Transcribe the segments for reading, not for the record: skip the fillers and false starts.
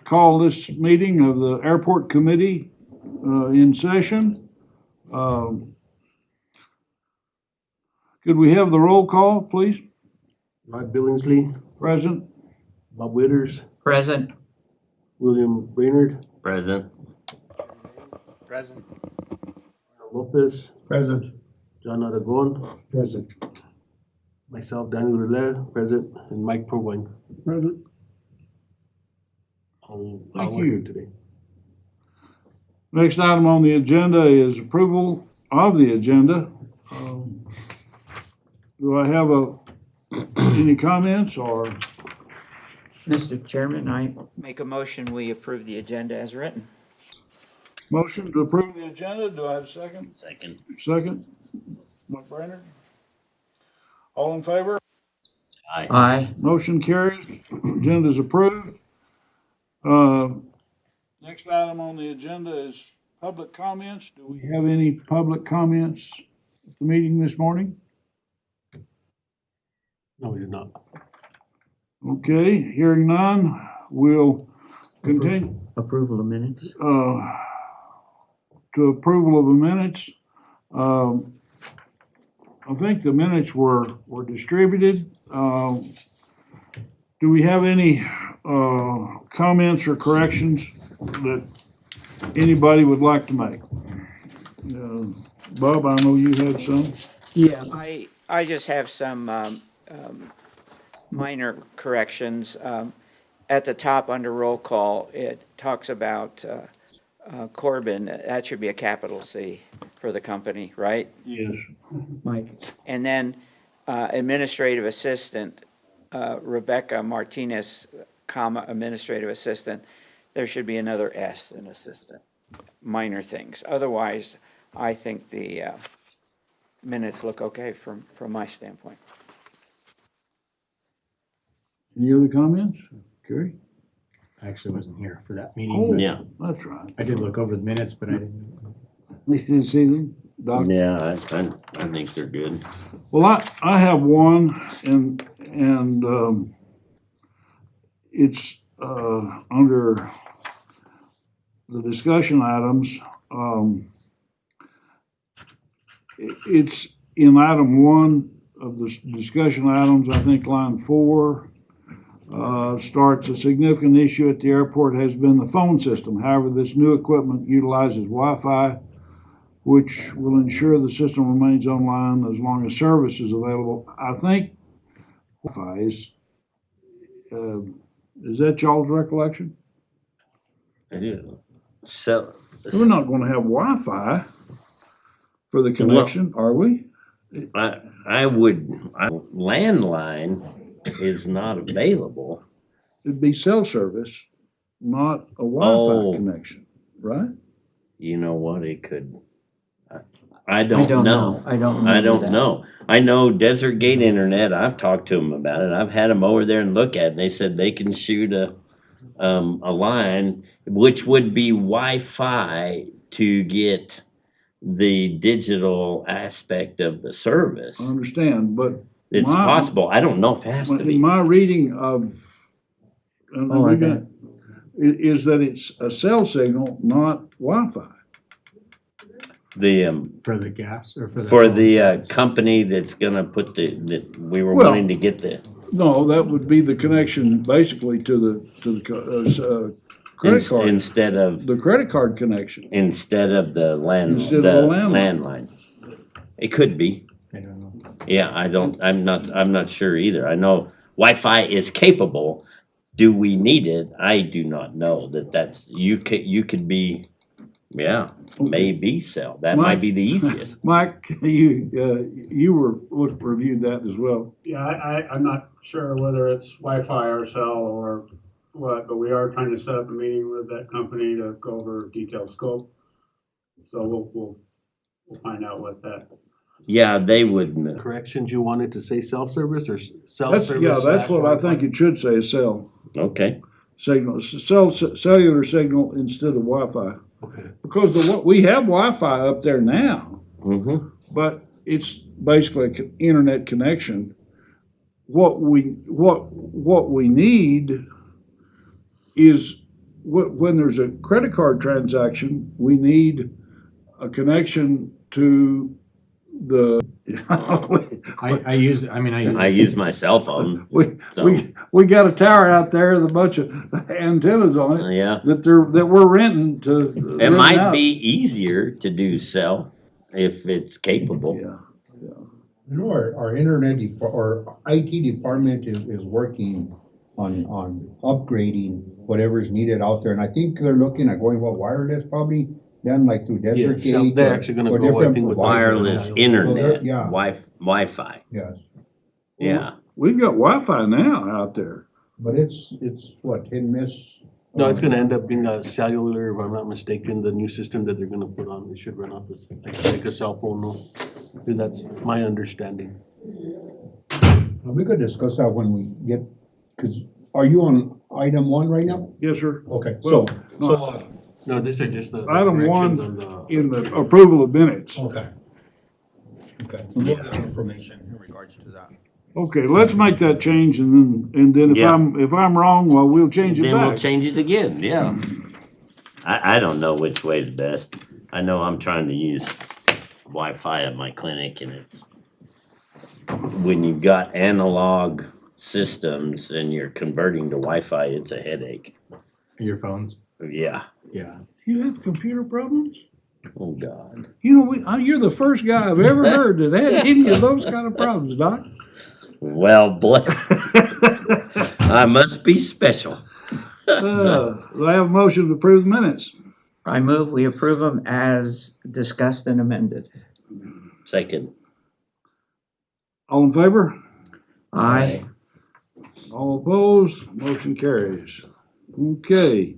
call this meeting of the Airport Committee in session. Could we have the roll call, please? Rod Billingsley, Present. Bob Witters, Present. William Brainerd, Present. Present. Arnold Lopez, Present. John Aragon, Present. myself, Daniel Riller, present, and Mike Purwine. Present. All Thank are you. here today. Next item on the agenda is approval of the agenda. Do I have any comments or? Mr. Chairman, I make a motion, we approve the agenda as written. Motion to approve the agenda, do I have a second? Second. Second, Mike Brainerd. All in favor? Aye. Aye. Motion carries, agenda is approved. Next item on the agenda is public comments. Do we have any public comments at the meeting this morning? No, we did not. Okay, hearing none, we'll continue. Approval of minutes. To approval of the minutes. I think the minutes were distributed. Do we have any comments or corrections that anybody would like to make? Bob, I know you had some. Yeah. I just have some minor corrections. At the top, under roll call, it talks about Corbin. That should be a capital C for the company, right? Yes. Mike. And then administrative assistant, Rebecca Martinez, comma, administrative assistant, there should be another S in assistant. Minor things. Otherwise, I think the minutes look okay from my standpoint. Any other comments? Gary? I actually wasn't here for that Oh, meeting. Yeah. That's right. I did look over the minutes, but I didn't. You didn't see them? Doc? Yeah, I think they're good. Well, I have one and it's under the discussion items. It's in item 1 of the discussion items, I think line 4. Starts, a significant issue at the airport has been the phone system. However, this new equipment utilizes Wi-Fi, which will ensure the system remains online as long as service is available. I think Wi-Fi is that y'all's recollection? I do. So, We're not gonna have Wi-Fi for the connection, are we? landline is not available. It'd be cell service, not a Oh. Wi-Fi connection, right? You know what, it could, I don't know. I don't I don't know. I know Desert Gate Internet, I've talked to them about it. I've had them over there and look at it, and they said they can shoot a line, which would be Wi-Fi to get the digital aspect of the service. I understand, but It's my- possible. I don't know if it has to in be. my reading of, and Oh, I we're gonna- is that it's a cell signal, not Wi-Fi. The, For the gas or for the? for phone the service? company that's gonna put that we were Well- wanting to get the, No, that would be the connection basically to the credit card, instead of, the credit card connection. instead of the Instead of the landline. landline. It could be. I don't know. Yeah, I'm not sure either. I know Wi-Fi is capable. Do we need it? I do not know that's, you could be, yeah, maybe cell. That might be the easiest. Mike, you reviewed that as well. Yeah, I'm not sure whether it's Wi-Fi or cell or what, but we are trying to set up a meeting with that company to go over detailed scope. So we'll find out what that. Yeah, they wouldn't. Corrections, you wanted to say cell service or cell That's, service? yeah, that's slash what I Wi-Fi? think it should say, cell Okay. signal, cellular signal instead of Wi-Fi. Okay. Because we have Wi-Fi up there now, Mm-hmm. but it's basically an internet connection. What we need is when there's a credit card transaction, we need a connection to the. I use, I mean, I use my cell phone, We got a tower out there with a bunch of antennas on it yeah. that we're renting to. It rent might out. be easier to do cell if it's capable. Yeah. You know, our internet or IT department is working on upgrading whatever's needed out there. And I think they're looking at going, wireless probably, then like through Desert Yes, Gate. they're actually gonna or go, I different think, with Wireless internet, Yeah. Wi-Fi, Yes, yeah. We've got Wi-Fi now out there. but it's what, hit and miss? No, it's gonna end up being a cellular, if I'm not mistaken, the new system that they're gonna put on, it should run off this, like a cell phone, no? That's my understanding. We could discuss that when we get, cause are you on item 1 right now? Yes, sir. Okay, Well, No, these are just the Item corrections one on the. in the approval of minutes. Okay. Okay, so we'll get information in regards to that. Okay, let's make that change and then if Yeah. I'm wrong, well, we'll change it Then we'll back. change it again, yeah. I don't know which way is best. I know I'm trying to use Wi-Fi at my clinic and it's, when you've got analog systems and you're converting to Wi-Fi, it's a headache. your phones, Yeah, yeah. You have computer problems? oh God. You know, you're the first guy I've ever heard that had any of those kind of problems, Doc. Well, I must be special. Do I have a motion to approve the minutes? I move we approve them as discussed and amended. Second. All in favor? Aye. All opposed? Motion carries. Okay.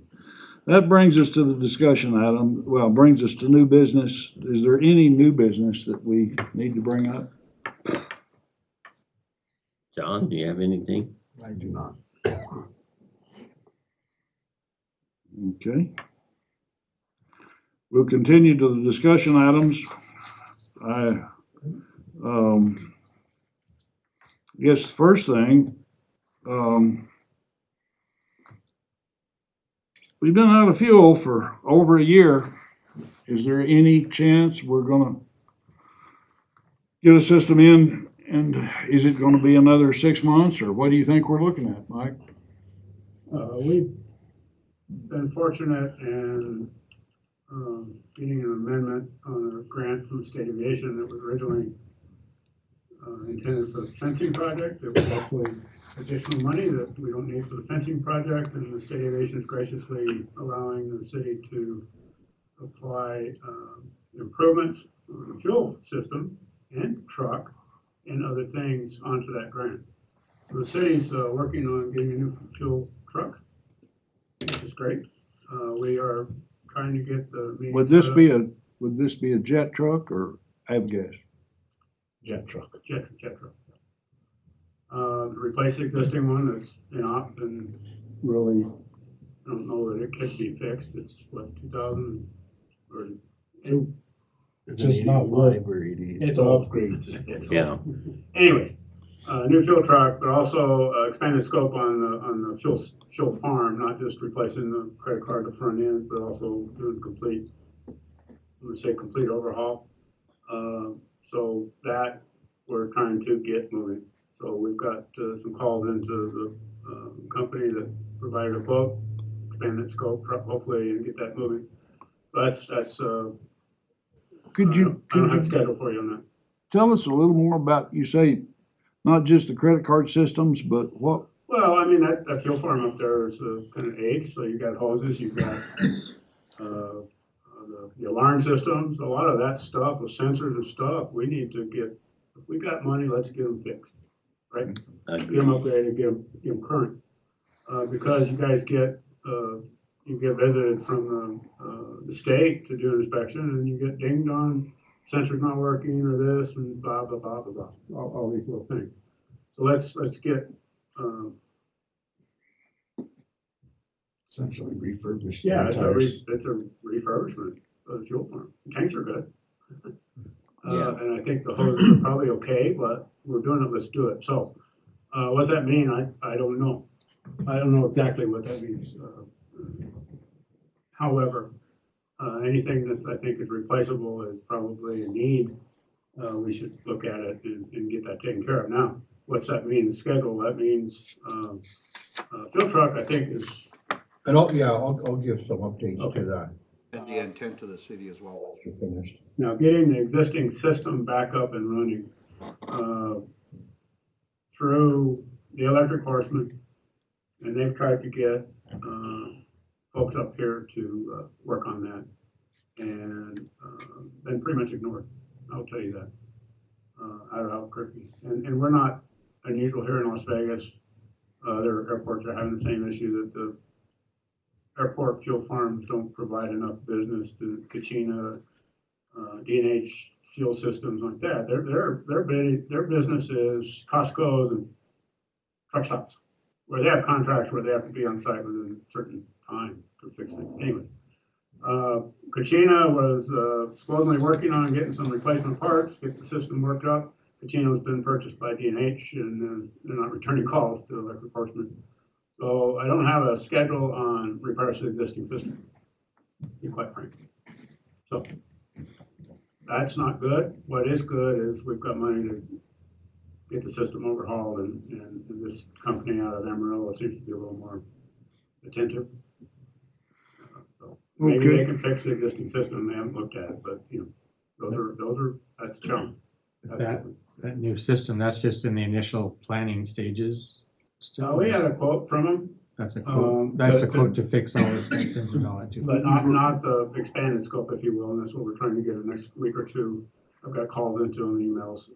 That brings us to the discussion item, well, brings us to new business. Is there any new business that we need to bring up? John, do you have anything? I do not. Okay. We'll continue to the discussion items. I guess the first thing, we've been out of fuel for over a year. Is there any chance we're gonna get a system in, and is it gonna be another 6 months, or what do you think we're looking at, Mike? We've been fortunate in getting an amendment on a grant from State Aviation that was originally intended for the fencing project. There was actually additional money that we don't need for the fencing project, and the State Aviation is graciously allowing the city to apply improvements on the fuel system and truck and other things onto that grant. So the city's working on getting a new fuel truck, which is great. We are trying to get the meeting Would this set up. would this be a jet truck or avgas? Jet truck. Jet truck. Replace the existing one that's in op, and Really? I don't know that it could be fixed. It's what, 2000 or? It's just an not 85 or 88. It's upgrades. It's Yeah. Anyways, new fuel truck, but also expanded scope on the fuel farm, not just replacing the credit card to front end, but also doing complete, let's say, complete overhaul. So that we're trying to get moving. So we've got some calls into the company that provided a quote, expanded scope, hopefully, and get that moving. So that's Could I you don't have a schedule for you on that. tell us a little more about, you say, not just the credit card systems, but what? Well, I mean, that fuel farm up there is kind of aged, so you've got hoses, you've got the alarm systems, a lot of that stuff, the sensors and stuff, we need to get, if we got money, let's get them fixed, right? Get them upgraded, get them current. Because you guys you get visited from the state to do an inspection, and you get dinged on sensor's not working or this and blah, blah, blah, blah, blah, all these little things. So let's get, Essentially refurbished. yeah, it's a refurbishment of the fuel farm. Tanks are good. Yeah. And I think the hoses are probably okay, but we're doing it, let's do it. So, what's that mean? I don't know. I don't know exactly what that means. However, anything that I think is replaceable is probably a need. We should look at it and get that taken care of. Now, what's that mean, the schedule? That means, field truck, I think is, And I'll give some updates Okay. to that. And the intent to the city as well, once you're finished. now getting the existing system back up and running, through the electric horseman. And they've tried to get, folks up here to, work on that. And, been pretty much ignored, I'll tell you that, out of Albuquerque. And we're not unusual here in Las Vegas. Other airports are having the same issue, that the airport fuel farms don't provide enough business to Kachina, D&H fuel systems like that. Their business is Costco's and truck stops, where they have contracts where they have to be on site within a certain time to fix things. Anyway, Kachina was supposedly working on getting some replacement parts, get the system worked up. Kachina's been purchased by D&H, and they're not returning calls to electric horsemen. So I don't have a schedule on repairs to the existing system, to be quite frank. So that's not good. What is good is we've got money to get the system overhauled, and this company out of Amarillo seems to be a little more attentive. So maybe Okay. they can fix the existing system. They haven't looked at it, but that's a challenge. That new system, that's just in the initial planning stages. still? We had a quote from them, That's a quote, that's a but- quote to fix all the sensors and all that too. but not the expanded scope, if you will, and that's what we're trying to get in the next week or two. I've got calls into them, emails,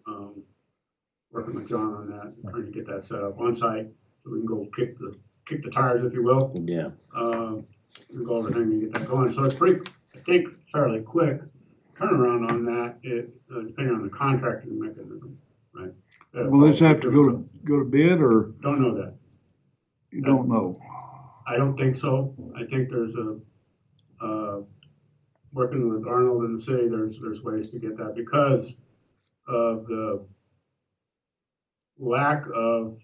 working with John on that, trying to get that set up on site, so we can go kick the tires, if you will. Yeah. We go over there and get that going, so it's pretty, I think, fairly quick turnaround on that, depending on the contracting mechanism, right? Will this have to go to bid, or Don't know that. you don't know? I don't think so. I think there's working with Arnold in the city, there's ways to get that because of the lack of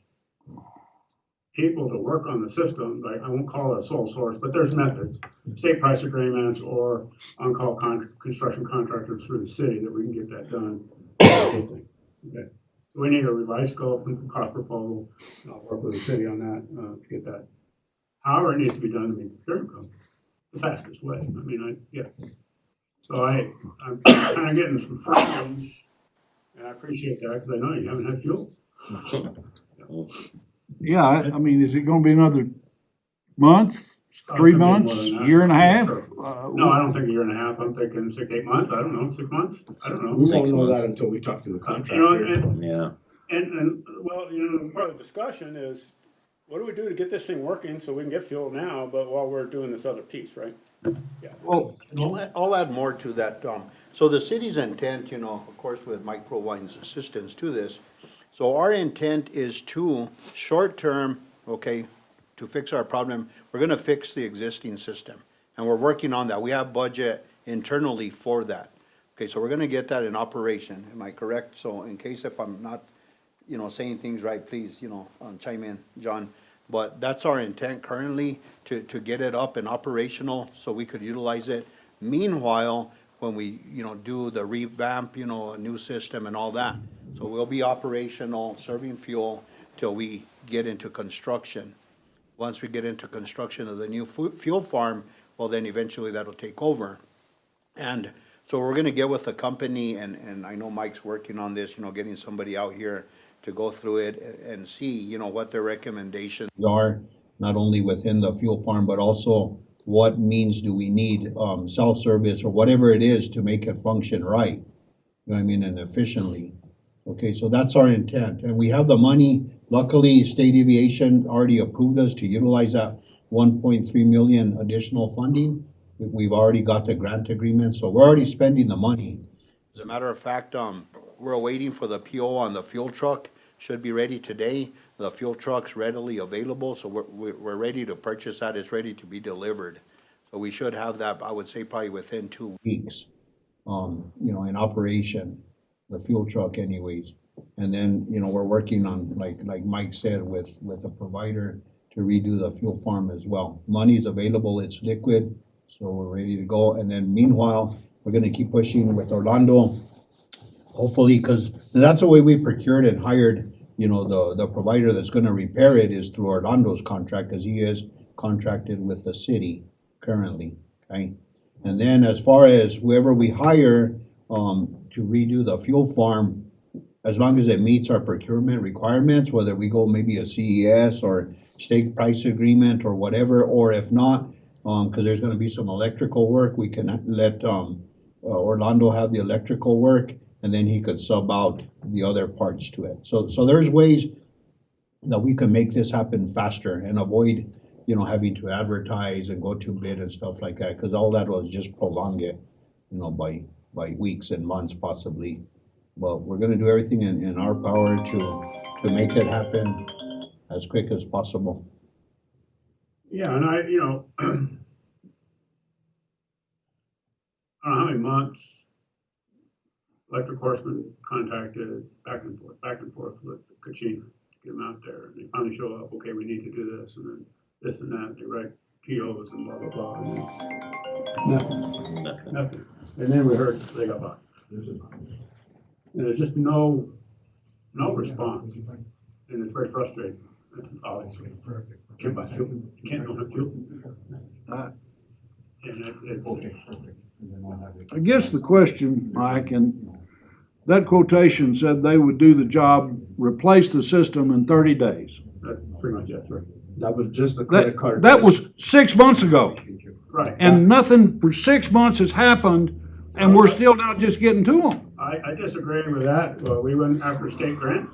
people to work on the system. Like, I won't call it a sole source, but there's methods, state price agreements or on-call construction contractors through the city that we can get that done. Okay. So we need a revised scope and cost proposal. And I'll work with the city on that, to get that. However, it needs to be done to meet the procurement code, the fastest way. I mean, So I'm kind of getting some freedoms, and I appreciate that, because I know you haven't had fuel. Yeah, I mean, is it gonna be another month, It's 3 gonna be more months, than that. year and a half? Sure. No, I don't think a year and a half. I'm thinking 6, 8 months. I don't know, 6 months. I don't know. We won't 6 know months. that until we talk to the You know, contractor. and, Yeah. well, part of the discussion is, what do we do to get this thing working so we can get fuel now, but while we're doing this other piece, right? Well, I'll add more to that, so the city's intent, of course, with Mike Prowine's assistance to this. So our intent is to, short-term, okay, to fix our problem, we're gonna fix the existing system. And we're working on that. We have budget internally for that. Okay, so we're gonna get that in operation. Am I correct? So in case if I'm not, saying things right, please, chime in, John. But that's our intent currently, to get it up and operational so we could utilize it. Meanwhile, when we, do the revamp, a new system and all that. So we'll be operational, serving fuel till we get into construction. Once we get into construction of the new fuel farm, well, then eventually that'll take over. And so we're gonna get with the company, and I know Mike's working on this, getting somebody out here to go through it and see, what their recommendations are, not only within the fuel farm, but also what means do we need, self-service or whatever it is to make it function right. You know what I mean, and efficiently. Okay, so that's our intent, and we have the money. Luckily, State Aviation already approved us to utilize that 1.3 million additional funding. We've already got the grant agreement, so we're already spending the money. As a matter of fact, we're waiting for the PO on the fuel truck, should be ready today. The fuel truck's readily available, so we're ready to purchase that, it's ready to be delivered. So we should have that, I would say probably within 2 weeks, in operation, the fuel truck anyways. And then, we're working on, like Mike said, with the provider to redo the fuel farm as well. Money's available, it's liquid, So we're ready to go. And then meanwhile, we're gonna keep pushing with Orlando. Hopefully, because that's the way we procured and hired, you know, the provider that's gonna repair it is through Orlando's contract, because he is contracted with the city currently, okay? And then as far as whoever we hire, to redo the fuel farm, as long as it meets our procurement requirements, whether we go maybe a CES or state price agreement or whatever, or if not, cause there's gonna be some electrical work, we can let, Orlando have the electrical work, and then he could sub out the other parts to it. So there's ways that we can make this happen faster and avoid, you know, having to advertise and go to bid and stuff like that, cause all that was just prolong it, you know, by weeks and months possibly. But we're gonna do everything in our power to make it happen as quick as possible. Yeah, and I, you know, I don't know how many months Electric Horseman contacted back and forth with Kachina to get them out there. And they finally show up, okay, we need to do this, and then this and that, they write POs and blah, blah, blah. And then nothing. And then we heard they got bought. And there's just no response. And it's very frustrating, obviously. Can't buy fuel, you can't, don't have fuel. And it's, I guess the question, Mike, and that quotation said they would do the job, replace the system in 30 days. that's pretty much it, right? That was just the credit card. That was 6 months ago, Right. and nothing for 6 months has happened, and we're still now just getting to them. I disagree with that. Well, we went after state grant,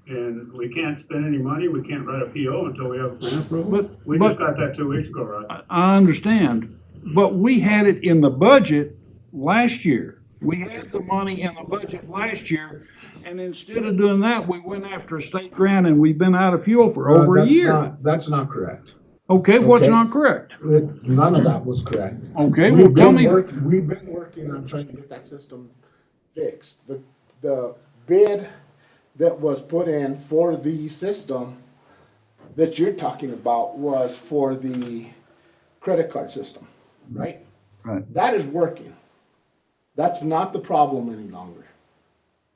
and we can't spend any money, we can't write a PO until we have a grant approval. We just got that 2 weeks ago, right? I understand, but we had it in the budget last year. We had the money in the budget last year, and instead of doing that, we went after a state grant, and we've been out of fuel for over a That's year. That's not correct. Okay, what's Okay. not correct? None of that was correct. Okay, well, tell me. We've been working on trying to get that system fixed. The bid that was put in for the system that you're talking about was for the credit card system, right? Right. That is working. That's not the problem any longer.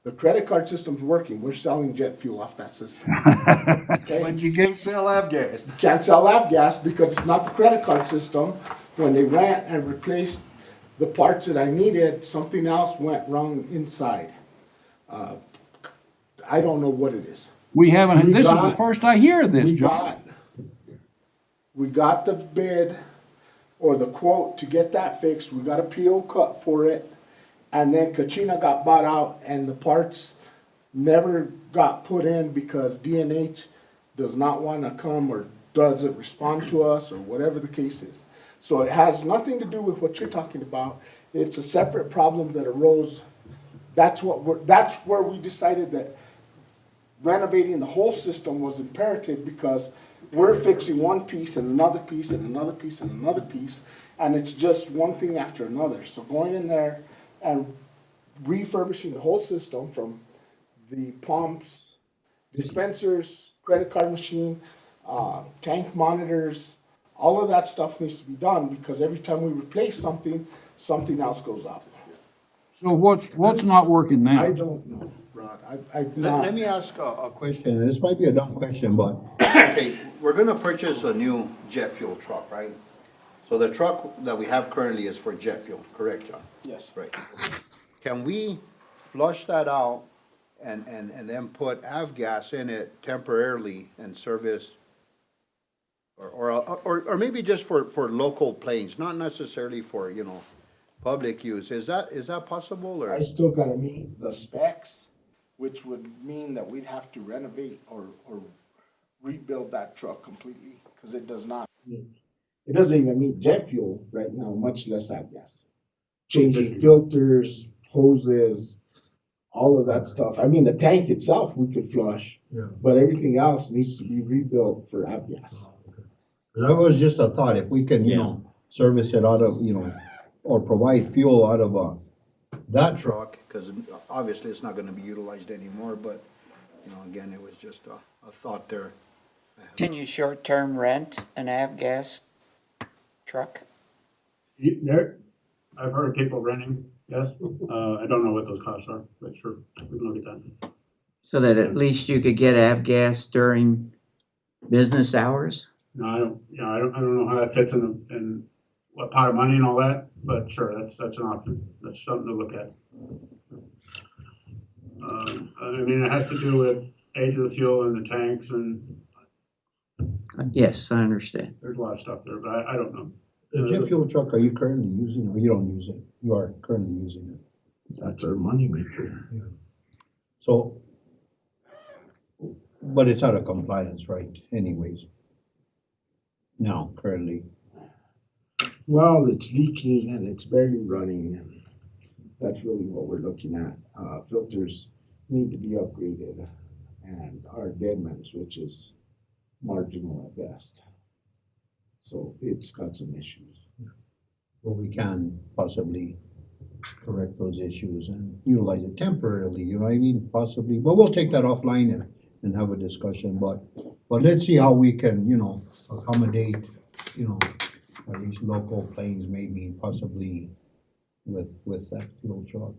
The credit card system's working. We're selling jet fuel off that system. Okay? you can't sell avgas. Can't sell avgas because it's not the credit card system. When they ran and replaced the parts that I needed, something else went wrong inside. I don't know what it is. We haven't, We this is the got- first I hear of this, John. We got the bid or the quote to get that fixed. We got a PO cut for it. And then Kachina got bought out and the parts never got put in because DNH does not want to come or doesn't respond to us or whatever the case is. So it has nothing to do with what you're talking about. It's a separate problem that arose. That's where we decided that renovating the whole system was imperative because we're fixing one piece and another piece and another piece and another piece, and it's just one thing after another. So going in there and refurbishing the whole system from the pumps, dispensers, credit card machine, tank monitors, all of that stuff needs to be done because every time we replace something, something else goes up. So what's not working now? I don't know, Rod. I've Let not. me ask a question, and this might be a dumb question, but, okay, we're gonna purchase a new jet fuel truck, right? So the truck that we have currently is for jet fuel, correct, John? Yes. Right. Can we flush that out and then put avgas in it temporarily and service? Or maybe just for local planes, not necessarily for, you know, public use. Is that possible, or? I still gotta meet the specs, which would mean that we'd have to renovate or rebuild that truck completely, cause it does not. It doesn't even meet jet fuel right now, much less avgas. Changing filters, hoses, all of that stuff. I mean, the tank itself, we could flush, but everything else needs to be rebuilt for avgas. That was just a thought, if we can, you know, service it out of, you know, or provide fuel out of, that truck, cause obviously it's not gonna be utilized anymore, but, you know, again, it was just a thought there. Can you short-term rent an avgas truck? There, I've heard of people renting, yes. I don't know what those costs are, but sure, we can look at that. So that at least you could get avgas during business hours? No, I don't know how that fits in what pot of money and all that, but sure, that's an option. That's something to look at. I mean, it has to do with age of the fuel and the tanks, and Yes, I understand. there's a lot of stuff there, but I don't know. The jet fuel truck, are you currently using, or you don't use it? You are currently using it. That's our moneymaker. So, but it's out of compliance, right, anyways? Now, currently. Well, it's leaking and it's barely running, and that's really what we're looking at. Filters need to be upgraded, and our deadmans, which is marginal at best. So it's got some issues. Well, we can possibly correct those issues and utilize it temporarily, you know what I mean, possibly, but we'll take that offline and have a discussion, but let's see how we can, you know, accommodate, you know, at least local planes maybe possibly with that fuel truck,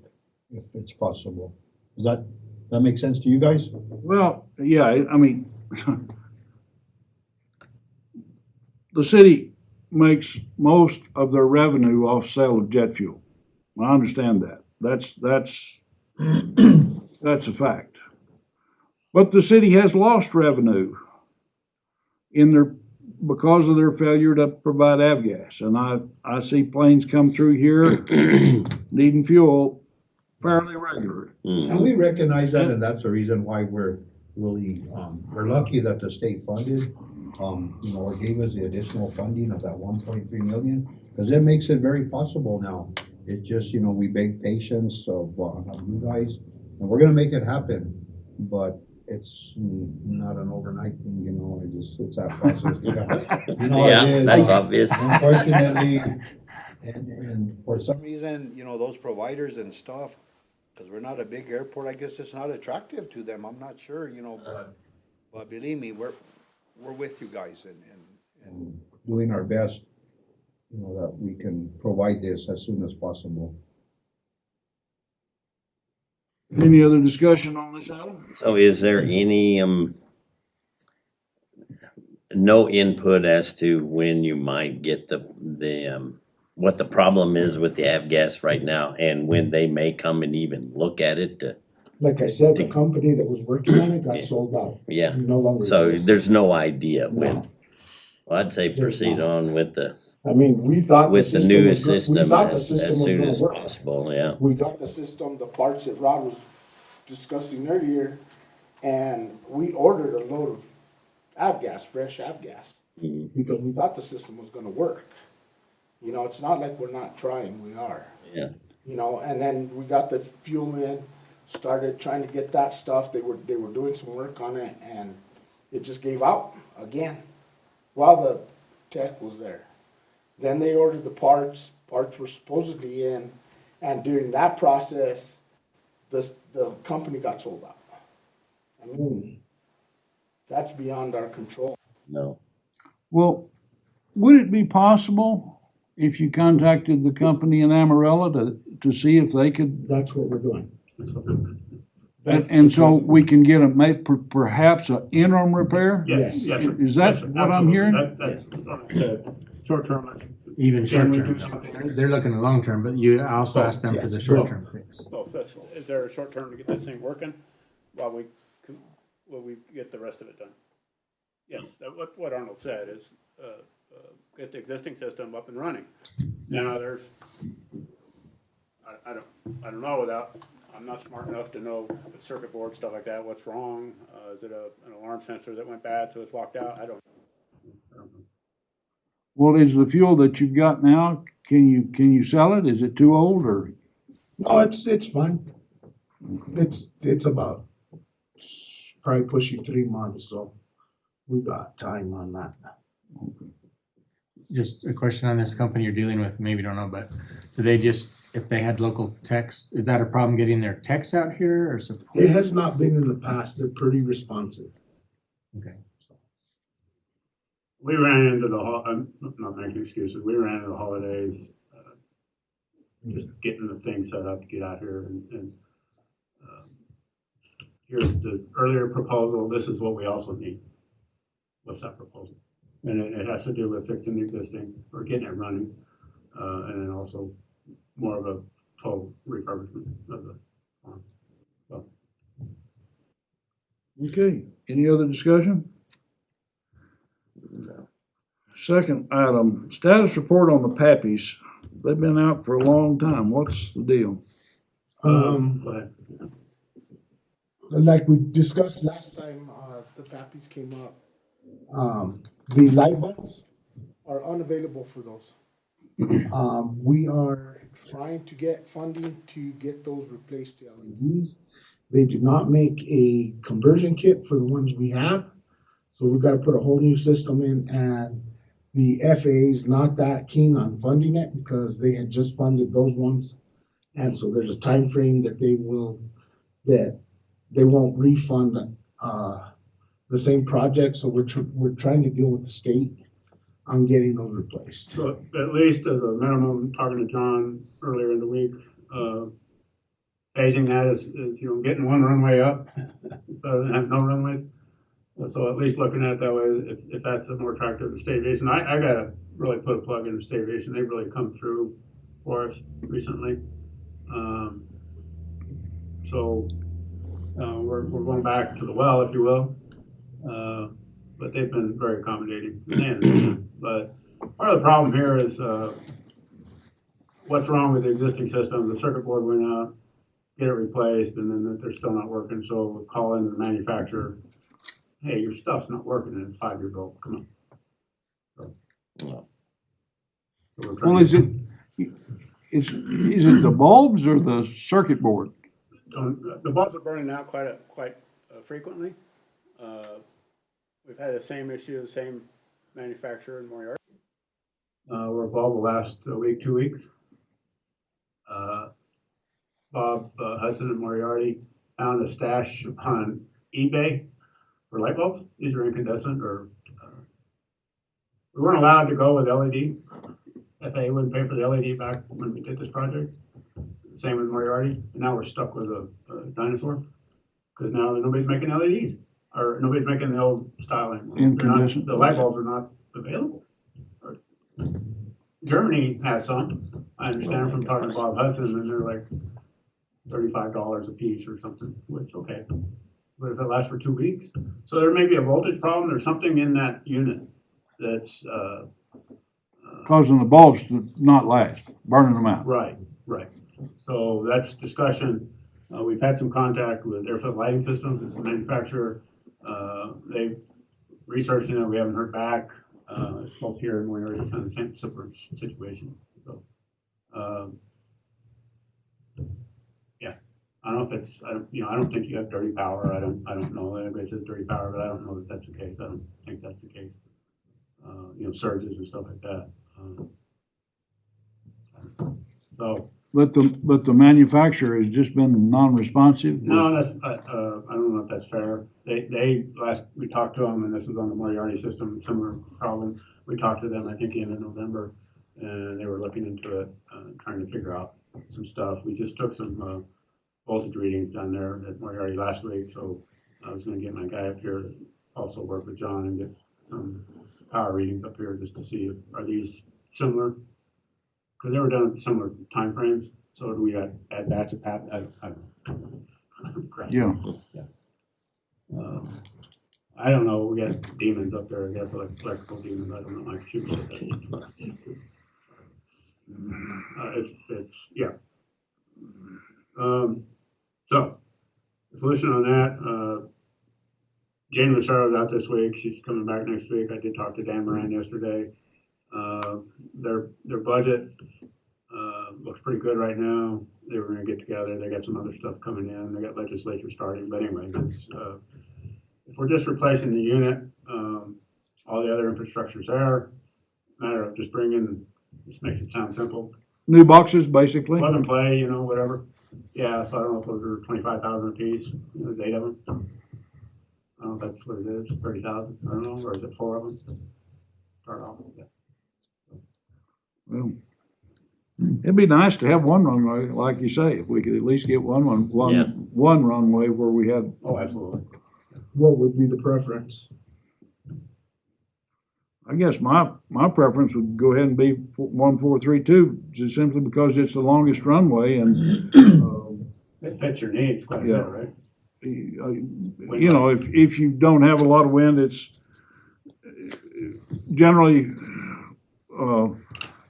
if it's possible. Does that make sense to you guys? Well, yeah, I mean, the city makes most of their revenue off sale of jet fuel. I understand that. That's a fact. But the city has lost revenue because of their failure to provide avgas. And I see planes come through here needing fuel fairly regularly. And we recognize that, and that's the reason why we're really, we're lucky that the state funded, you know, or gave us the additional funding of that 1.3 million, because it makes it very possible now. It just, you know, we beg patience of you guys, and we're gonna make it happen, but it's not an overnight thing, you know, it's that process. You know, Yeah, it is. that's obvious. Unfortunately, and for some reason, you know, those providers and stuff, because we're not a big airport, I guess it's not attractive to them, I'm not sure, you know, but believe me, we're with you guys and doing our best, you know, that we can provide this as soon as possible. Any other discussion on this item? So is there any, no input as to when you might get what the problem is with the avgas right now and when they may come and even look at it to, Like I said, the company that was working on it got sold out. yeah. No longer So exists. there's no idea when. No. Well, I'd say proceed not. on with the I mean, we thought the with the system new was we system thought the as system was soon gonna as work. possible, yeah. We got the system, the parts that Rod was discussing earlier, and we ordered a load of avgas, fresh avgas, Mhm. because we thought the system was gonna work. You know, it's not like we're not trying, we are. Yeah. You know, and then we got the fuel in, started trying to get that stuff, they were doing some work on it, and it just gave out again, while the tech was there. Then they ordered the parts were supposedly in, and during that process, the company got sold out. I mean, that's beyond our control. No. Well, would it be possible if you contacted the company in Amarillo to see if they could, That's what we're doing. and so we can get perhaps an interim repair? Yes, yes, sir. Is that Yes, sir. what I'm Absolutely. hearing? That's, short term, Even Can we short do term. something? They're looking at long term, but you also ask them for the short term fix. oh, is there a short term to get this thing working while we get the rest of it done? Yes, what Arnold said is, get the existing system up and running. Now, there's, I don't know I'm not smart enough to know the circuit board, stuff like that, what's wrong? Is it an alarm sensor that went bad, so it's locked out? I don't know. Well, is the fuel that you've got now, can you sell it? Is it too old or? No, it's fine. It's about probably pushing 3 months, so we got time on that. Just a question on this company you're dealing with, maybe you don't know, but do they just, if they had local techs, is that a problem getting their techs out here or support? It has not been in the past, they're pretty responsive. Okay. We ran into not making excuses, we ran into the holidays, just getting the thing set up to get out here and here's the earlier proposal, this is what we also need. What's that proposal? And it has to do with fixing the existing or getting it running, and then also more of a total refurbishment of the farm. So, Okay, any other discussion? Second item, status report on the Pappies. They've been out for a long time. What's the deal? go ahead. Like we discussed last time, the Pappies came up. The light bulbs are unavailable for those. We are trying to get funding to get those replaced to LEDs. They do not make a conversion kit for the ones we have. So we've got to put a whole new system in, and the FAA is not that keen on funding it because they had just funded those ones. And so there's a time frame that they won't refund the same project. So we're trying to deal with the state on getting those replaced. So at least as a minimum, talking to John earlier in the week, phasing that is, getting one runway up instead of have no runways. So at least looking at it that way, if that's a more attractive to State Aviation. I gotta really put a plug into State Aviation. They've really come through for us recently. We're going back to the well, if you will. But they've been very accommodating. They understand. But part of the problem here is what's wrong with the existing system. The circuit board went out, get it replaced, and then they're still not working. So we'll call in the manufacturer. Hey, your stuff's not working, and it's 5 years old. Come on. So we're trying Well, is it the bulbs or the circuit board? The bulbs are burning out quite frequently. We've had the same issue, the same manufacturer in Moriarty. Where a bulb will last a week, 2 weeks. Bob Hudson and Moriarty found a stash on eBay for light bulbs. These are incandescent or we weren't allowed to go with LED. FAA wouldn't pay for the LED back when we did this project. Same with Moriarty. And now we're stuck with a dinosaur because now nobody's making LEDs or nobody's making the old style anymore. Incandescent. The light bulbs are not available. Germany has some. I understand from talking to Bob Hudson, and they're like $35 a piece or something, which, okay. But if it lasts for 2 weeks, so there may be a voltage problem. There's something in that unit that's Causing the bulbs to not last, burning them out. right. So that's discussion. We've had some contact with Airfield Lighting Systems. It's the manufacturer. They researched it. We haven't heard back. It's both here and we already in the same similar situation. So, yeah, I don't know if it's, I don't think you have dirty power. I don't know. Everybody says dirty power, but I don't know that that's the case. I don't think that's the case. Surges and stuff like that. But the manufacturer has just been non-responsive? No, that's, I don't know if that's fair. We talked to them, and this was on the Moriarty system, similar problem. We talked to them, I think, in November, and they were looking into it, trying to figure out some stuff. We just took some voltage readings down there at Moriarty last week, so I was gonna get my guy up here to also work with John and get some power readings up here just to see, are these similar? Because they were done at similar timeframes, so do we add that to Pat? Yeah. I don't know, we got demons up there, I guess, like electrical demons, I don't know, I should say that. Yeah. So, the solution on that, Jane Lucero's out this week, she's coming back next week. I did talk to Dan Moran yesterday. Their budget looks pretty good right now. They were gonna get together, they got some other stuff coming in, they got legislature starting, but anyways, it's, if we're just replacing the unit, all the other infrastructure's there, matter of just bringing, this makes it sound simple, New boxes, basically? plug and play, whatever. Yeah, so I don't know if those are 25,000 a piece, there's 8 of them. I don't know if that's what it is, 30,000, I don't know, or is it 4 of them? Start off with that. Well, It'd be nice to have one runway, like you say, if we could at least get Yeah. one runway where we had, Oh, absolutely. What would be the preference? I guess my preference would go ahead and be 1432, just simply because it's the longest runway and, It fits your needs quite a Yeah. bit, right? you know, if you don't have a lot of wind, it's generally,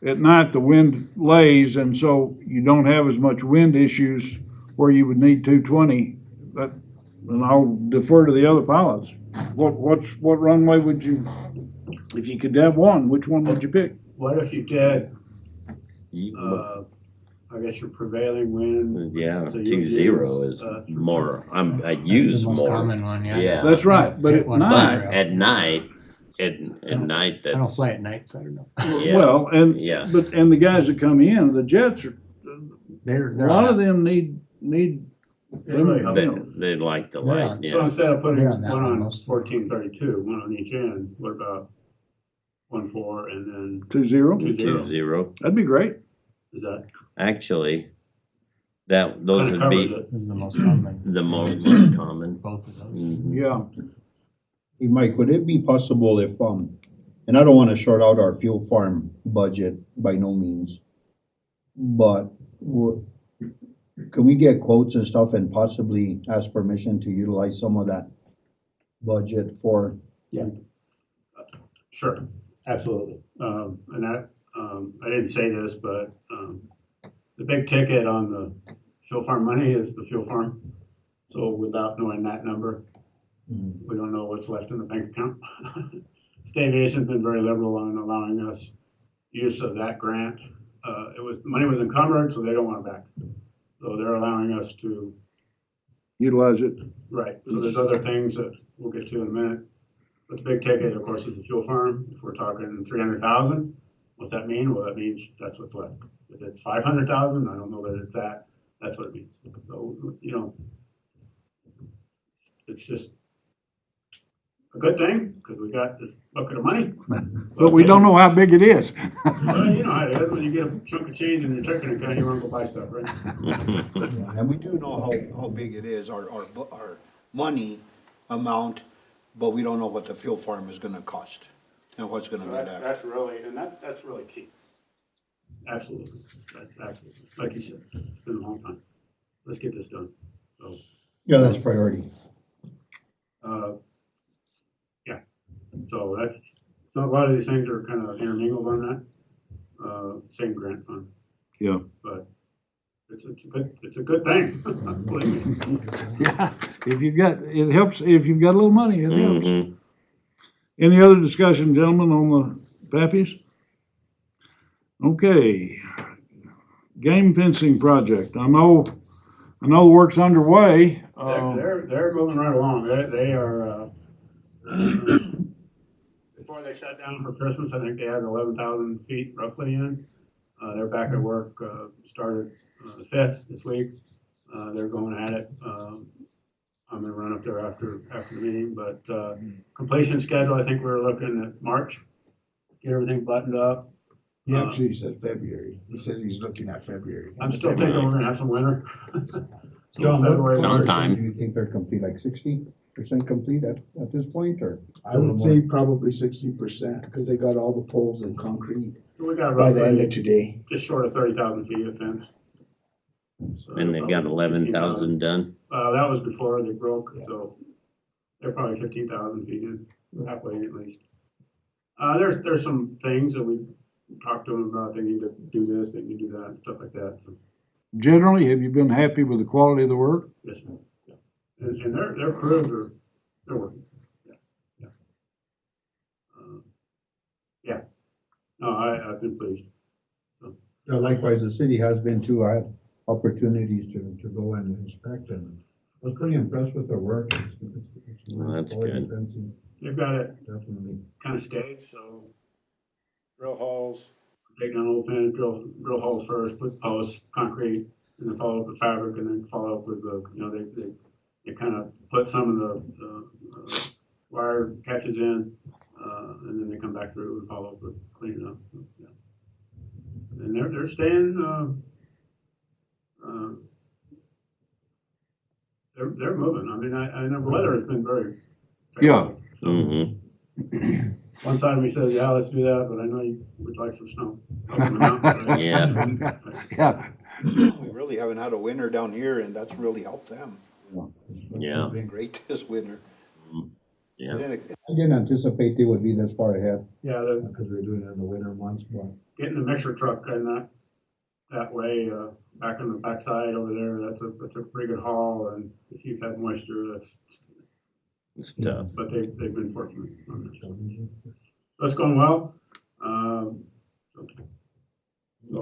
at night, the wind lays, and so you don't have as much wind issues where you would need 220. But, and I'll defer to the other pilots. What runway would you, if you could have one, which one would you pick? What if you did, You- I guess your prevailing wind? Yeah, so you 2-0 use, is through- more, I That's use the most more. common one, yeah. Yeah. That's right, but Pick at one. night, But at night, at night, I don't that's, fly at night, so I don't know. yeah, well, and, Yeah. but, and the guys that come in, the jets are, They're a lot on of that. them need, It really helps. they like the They're light, on- So yeah. instead of putting They're one on that one on most. 1432, one on each end, what about 1-4 and then 2-0. 2-0? 2-0. That'd be great. Is that Actually, those kind of would covers be it? This is the most common, the most common. both of those. Mhm. Yeah. Hey, Mike, would it be possible if, and I don't wanna short out our fuel farm budget by no means, but can we get quotes and stuff and possibly ask permission to utilize some of that budget for, Sure, absolutely. And that, I didn't say this, but, the big ticket on the fuel farm money is the fuel farm. So without knowing that number, we don't know what's left in the bank account. State aviation's been very liberal on allowing us use of that grant. Money was encumbered, so they don't want it back. So they're allowing us to, Utilize it. right, so there's other things that we'll get to in a minute. But the big ticket, of course, is the fuel farm. If we're talking 300,000, what's that mean? Well, that means that's what's left. If it's 500,000, I don't know that it's that, that's what it means. So, you know, it's just a good thing, because we got this bucket of money. But we don't know how big it is. Well, you know how it is, when you get a chunk of change in your checking account, you wanna go buy stuff, right? and we do know how big it is, our money amount, but we don't know what the fuel farm is gonna cost and what's gonna be left. That's really, and that's really key. Absolutely, that's absolutely, like you said, it's been a long time. Let's get this done, so. Yeah, that's priority. Yeah, so so a lot of these things are kind of intermingled on that, same grant fund. Yeah. But it's a good thing, believe me. Yeah, it helps, if you've got a little money, it helps. Mhm. Any other discussion, gentlemen, on the PAPIes? Okay. Game fencing project, I know work's underway. They're moving right along, they are, before they shut down for Christmas, I think they had 11,000 feet roughly in. They're back at work, started the 5th this week. They're going at it. I'm gonna run up there after the meeting, but completion schedule, I think we're looking at March. Get everything buttoned up. He actually said February. He said he's looking at February. I'm still thinking we're gonna have some winter. So John, February, what March. Sometime. do you think they're complete, like 60% complete at this point, or? I would say probably 60%, because they got all the poles and concrete So we got by the end roughly of today. just short of 30,000 feet of fence. So And they've got probably 11,000 done. That was before they broke, so they're probably 15,000 feet in, halfway at least. There's some things that we talked to them about, they need to do this, they need to do that, stuff like that, so, Generally, have you been happy with the quality of the work? yes, sir. Yeah. And their crews they're working, yeah, yeah. Yeah, no, I've been pleased. Yeah, likewise, the city has been too. I had opportunities to go and inspect, and I was pretty impressed with their work. It's Well, that's quality good. fencing, They've got it definitely. kind of staged, so drill holes, take down old fence, drill holes first, put posts, concrete, and then follow up with fabric, and then follow up with the, you know, they kind of put some of the wire catches in, and then they come back through and follow up with cleaning up, so, yeah. And they're staying, they're moving. I mean, I know the weather has been very Yeah. favorable. So Mm-hmm. one side of me says, yeah, let's do that, but I know you would like some snow. Up in the mountains, right? Yeah. Yeah, We really haven't had a winter down here, and that's really helped them. Yeah. It's been great this winter. Yeah. I didn't anticipate they would be this far ahead, Yeah, they're because we're doing it in the winter months, but. getting the mixer truck and that way, back on the backside over there, that's a pretty good haul, and if you've had moisture, that's, It's tough. but they've been fortunate on that. So it's going well. So Okay.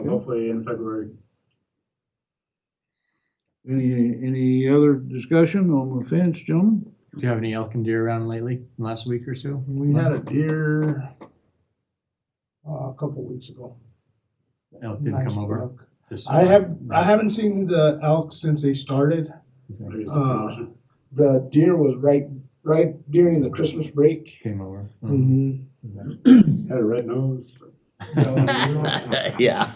hopefully in February. any other discussion on the fence, gentlemen? Do you have any elk and deer around lately, in the last week or so? We had a deer a couple weeks ago. Elk didn't Nice come over. buck. This- I haven't seen the elk since they started. Maybe it's a promotion. The deer was right during the Christmas break. Came over. Mm-hmm. Had a red nose. Yeah.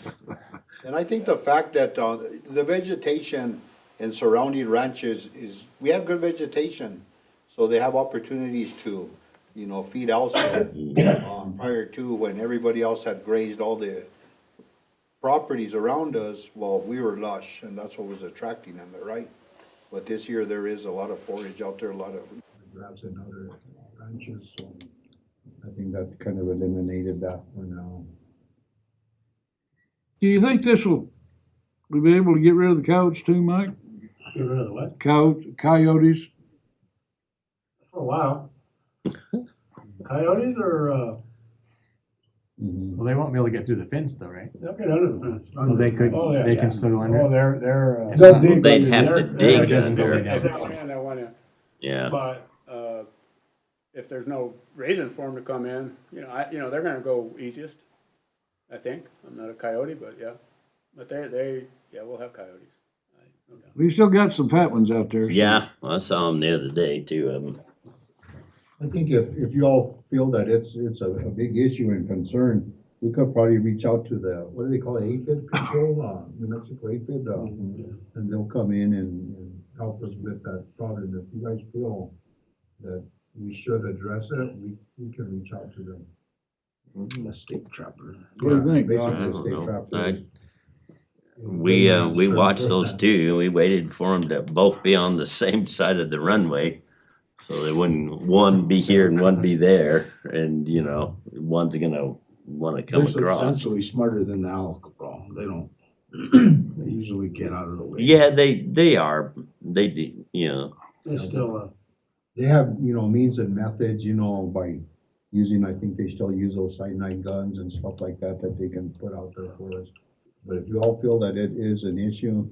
And I think the fact that, the vegetation in surrounding ranches is, we have good vegetation. So they have opportunities to, feed elsewhere. Prior to when everybody else had grazed all the properties around us, well, we were lush, and that's what was attracting them, right? But this year, there is a lot of forage out there, a lot of grass and other ranches, so I think that kind of eliminated that for now. Do you think we'll be able to get rid of the coyotes too, Mike? Get rid of the what? Coyotes? For a while. Coyotes are, Well, they won't be able to get through the fence though, right? they'll get under the fence. Well, they could, Oh, yeah. they can still go Oh, under. they're, It's They'll not- dig They'd under have there. to dig doesn't go under. down. if they come in, they want to. Yeah. But, if there's no reason for them to come in, they're gonna go easiest, I think. I'm not a coyote, but yeah. But we'll have coyotes. No doubt. We still got some fat ones out there. so- Yeah. I saw them the other day, two of them. I think if you all feel that it's a big issue and concern, we could probably reach out to the, what do they call it, APHID control, New Mexico APHID, and they'll come in and help us with that problem. If you guys feel that we should address it, we can reach out to them. The state trapper. What do you think, Basically, Doc? I the don't state know. trappers. We watched those two. We waited for them to both be on the same side of the runway. So they wouldn't, one be here and one be there, and one's gonna wanna come They're across. substantially smarter than the elk, bro. They don't, they usually get out of the way. Yeah, they are, they do, It's still, They have, means and methods, by using, I think they still use those cyanide guns and stuff like that they can put out there for us. But if you all feel that it is an issue,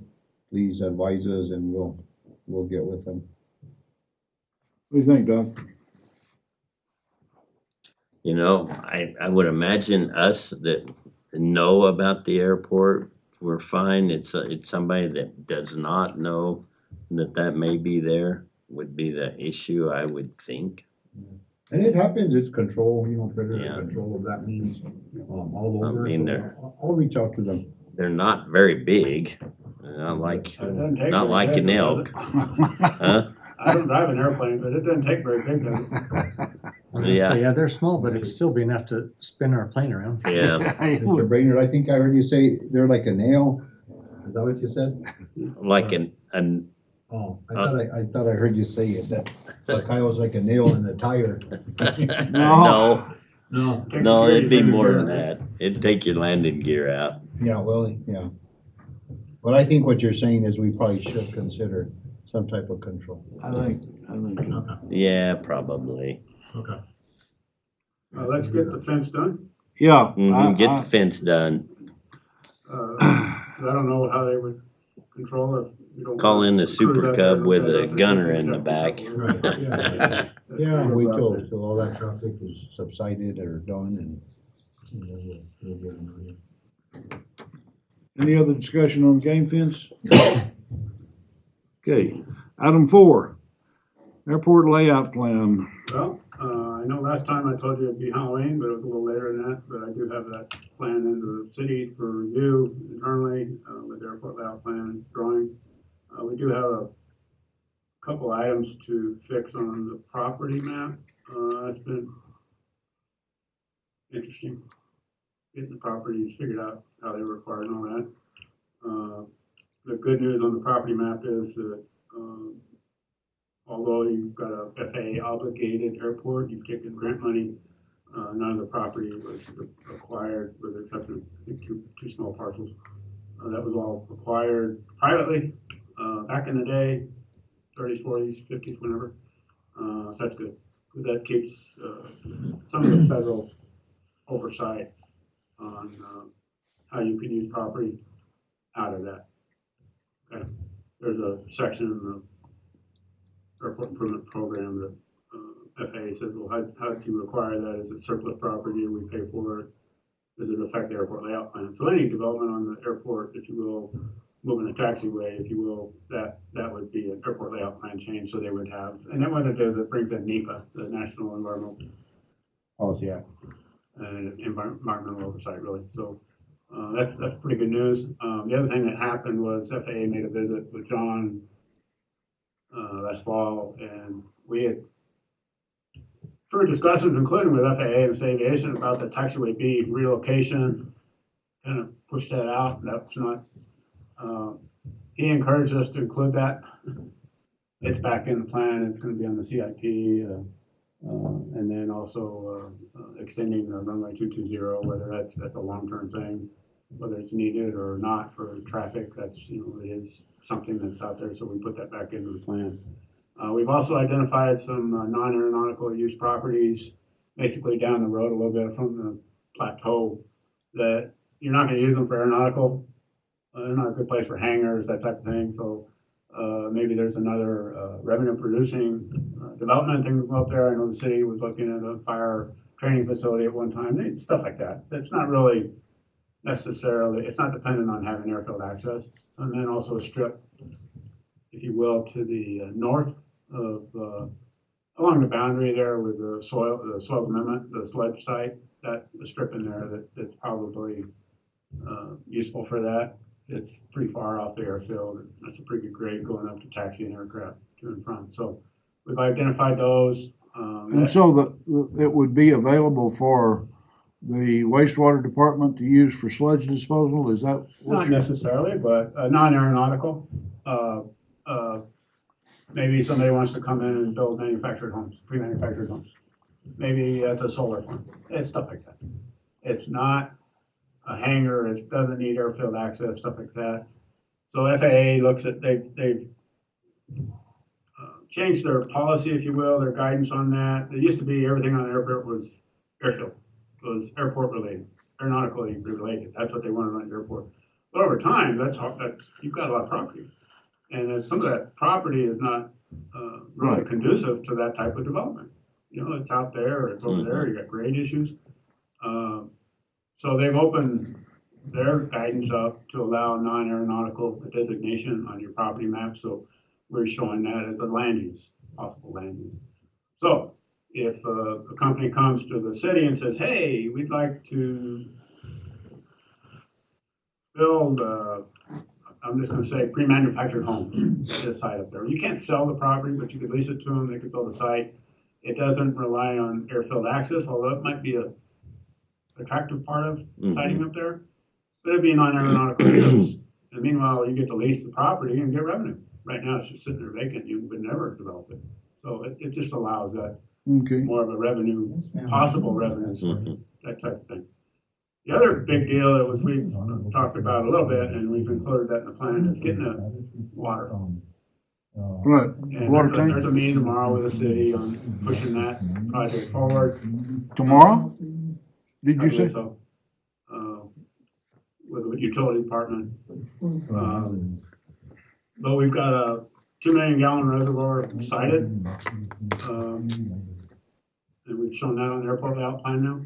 please advise us and we'll get with them. What do you think, Doc? I would imagine us that know about the airport, we're fine. It's somebody that does not know that may be there would be the issue, I would think. And it happens, it's control, predator Yeah. control of that means, all I over. mean, So they're- I'll reach out to them. They're not very big, not like, it doesn't take. not very like big, an does elk. it? Huh? I don't drive an airplane, but it doesn't take very big, does it? Yeah. So yeah, they're small, but it'd still be enough to spin our plane around. Yeah, Mr. Brainerd, I think I heard you say they're like a nail. Is that what you said? like an Oh, I thought I heard you say it, that the coyote's like a nail in a tire. no, No. Take no, the it'd be gear, you more take than the that. It'd take your landing gear out. Yeah, well, yeah. But I think what you're saying is we probably should consider some type of control. I think. Yeah, probably. Okay. Let's get the fence done. Yeah. Get the fence done. 'Cause I don't know how they would control if you don't. Call in the crews Super out there Cub with looking a at the gunner Super in the Cub. back. Right. Yeah, wait till all that traffic is subsided or done and then we'll get them moving. Any other discussion on the game fence? Okay, item 4, airport layout plan. Well, I know last time I told you it'd be Halloween, but it was a little later than that, but I do have that plan into the city for review internally, with the airport layout plan drawings. We do have a couple items to fix on the property map. It's been interesting, getting the properties figured out, how they were acquired and all that. The good news on the property map is that, although you've got a FAA obligated airport, you've taken grant money, none of the property was acquired with the exception of, I think, two small parcels. That was all acquired privately, back in the day, 30s, 40s, 50s, whenever. So that's good, because that keeps, some of the federal oversight on, how you can use property out of that. Okay, there's a section in the airport improvement program that, FAA says, well, how do you acquire that? Is it surplus property? We pay for it. Does it affect the airport layout plan? So any development on the airport, if you will, moving a taxiway, if you will, that would be an airport layout plan change. So they would have, and then what it does, it brings in NEPA, the National Environmental Policy Act, and environmental oversight, really. So that's pretty good news. The other thing that happened was FAA made a visit with John last fall, and we had further discussions, including with FAA and State Aviation, about the taxiway B relocation. Kind of pushed that out. That's not. He encouraged us to include that. It's back in the plan. It's going to be on the CIP, and then also extending the runway 220. Whether that's a long-term thing, whether it's needed or not for traffic, that's, you know, it is something that's out there. So we put that back into the plan. We've also identified some non-aeronautical use properties, basically down the road a little bit from the plateau, that you're not going to use them for aeronautical. They're not a good place for hangars, that type of thing. So maybe there's another revenue producing development thing up there. I know the city was looking at a fire training facility at one time, stuff like that. It's not really necessarily, it's not dependent on having airfield access. So, and then also a strip, if you will, to the north of, along the boundary there with the soils amendment, the sledge site, that the strip in there that's probably useful for that. It's pretty far off the airfield. That's a pretty good grade going up to taxiing aircraft to and from. So we've identified those. And so it would be available for the wastewater department to use for sludge disposal? Is that what Not necessarily, but non-aeronautical. Maybe somebody wants to come in and build manufactured homes, pre-manufactured homes. Maybe it's a solar farm. It's stuff like that. It's not a hangar. It doesn't need airfield access, stuff like that. So FAA looks at, they've changed their policy, if you will, their guidance on that. It used to be everything on the airport was airfield, was airport related, aeronautically related. That's what they wanted on the airport. But over time, that's you've got a lot of property. And some of that property is not really Right. conducive to that type of development. You know, it's out there, it's over there, you got grade issues. So they've opened their guidance up to allow non-aeronautical designation on your property map. So we're showing that as a land use, possible land use. So if a company comes to the city and says, hey, we'd like to build, I'm just going to say pre-manufactured homes, this site up there. You can't sell the property, but you could lease it to them. They could build a site. It doesn't rely on airfield access, although it might be a attractive part of siting up there. But it'd be non-aeronautical use. And meanwhile, you get to lease the property and get revenue. Right now, it's just sitting there vacant. You would never develop it. So it just allows that Okay. more of a revenue, possible revenue source, that type of thing. The other big deal that we've talked about a little bit, and we've included that in the plan, is getting a water. Right. And Water there's tank a meeting tomorrow with the city on pushing that project forward. tomorrow? Did I you believe say? so. With the utility department. But we've got a 2 million gallon reservoir sited. And we've shown that on the airport layout plan now.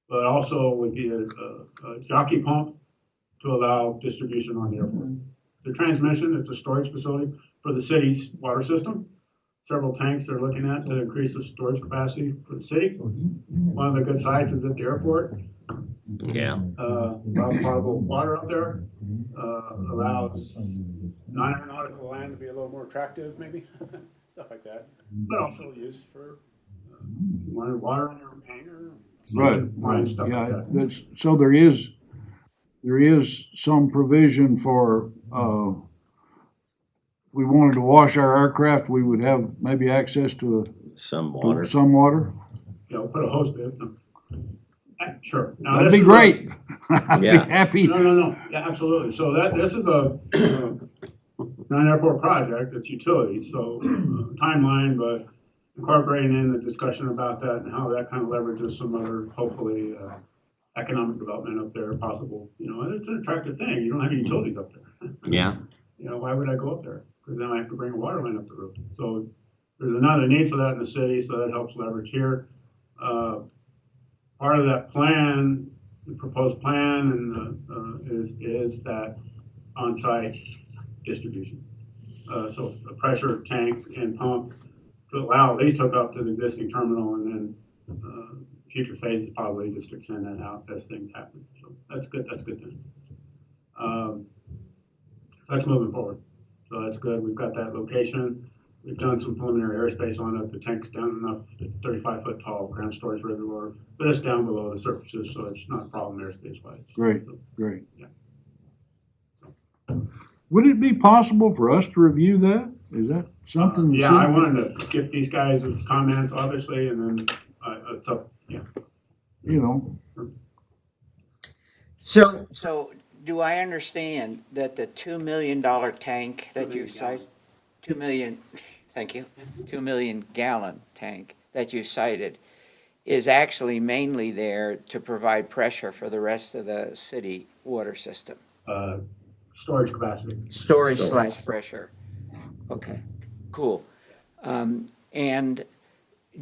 But also would be a jockey pump to allow distribution on the airport. The transmission is a storage facility for the city's water system. several tanks they're looking at to increase the storage capacity for the city. One of the good sites is at the airport. Yeah. Allows potable water up there, allows non-aeronautical land to be a little more attractive, maybe, stuff like that. But also used for, wanted water on your hangar, Right, wine, stuff like yeah, that. that's, so there is some provision for, if we wanted to wash our aircraft, we would have maybe access to Some water. some water. You know, put a hose bib. Sure. Now, That'd this be is a- great. I'd be Yeah. happy. No, yeah, absolutely. So this is a non-airport project, it's utilities, so timeline, but incorporating in the discussion about that and how that kind of leverages some other, hopefully, economic development up there possible. You know, it's an attractive thing. You don't have any utilities up there. Yeah. You know, why would I go up there? Because then I have to bring a water line up the roof. So there's another need for that in the city, so that helps leverage here. Part of that plan, the proposed plan, and is that on-site distribution. So a pressure tank and pump to allow at least hook up to the existing terminal, and then future phases probably just extend that out as things happen. So that's good. That's good then. That's moving forward. So that's good. We've got that location. We've done some preliminary airspace on it. The tank's down enough, it's 35 foot tall, ground storage reservoir, but it's down below the surfaces, so it's not a problem airspace wise. Great, great. Yeah. Would it be possible for us to review that? Is that something? the Yeah, I city- wanted to get these guys' comments, obviously, and then it's up, yeah. You know, So do I understand that the $2 million tank that you cited, 2 million, thank you, 2 million gallon tank that you cited is actually mainly there to provide pressure for the rest of the city water system? Storage capacity. Storage slash pressure. Okay, cool. And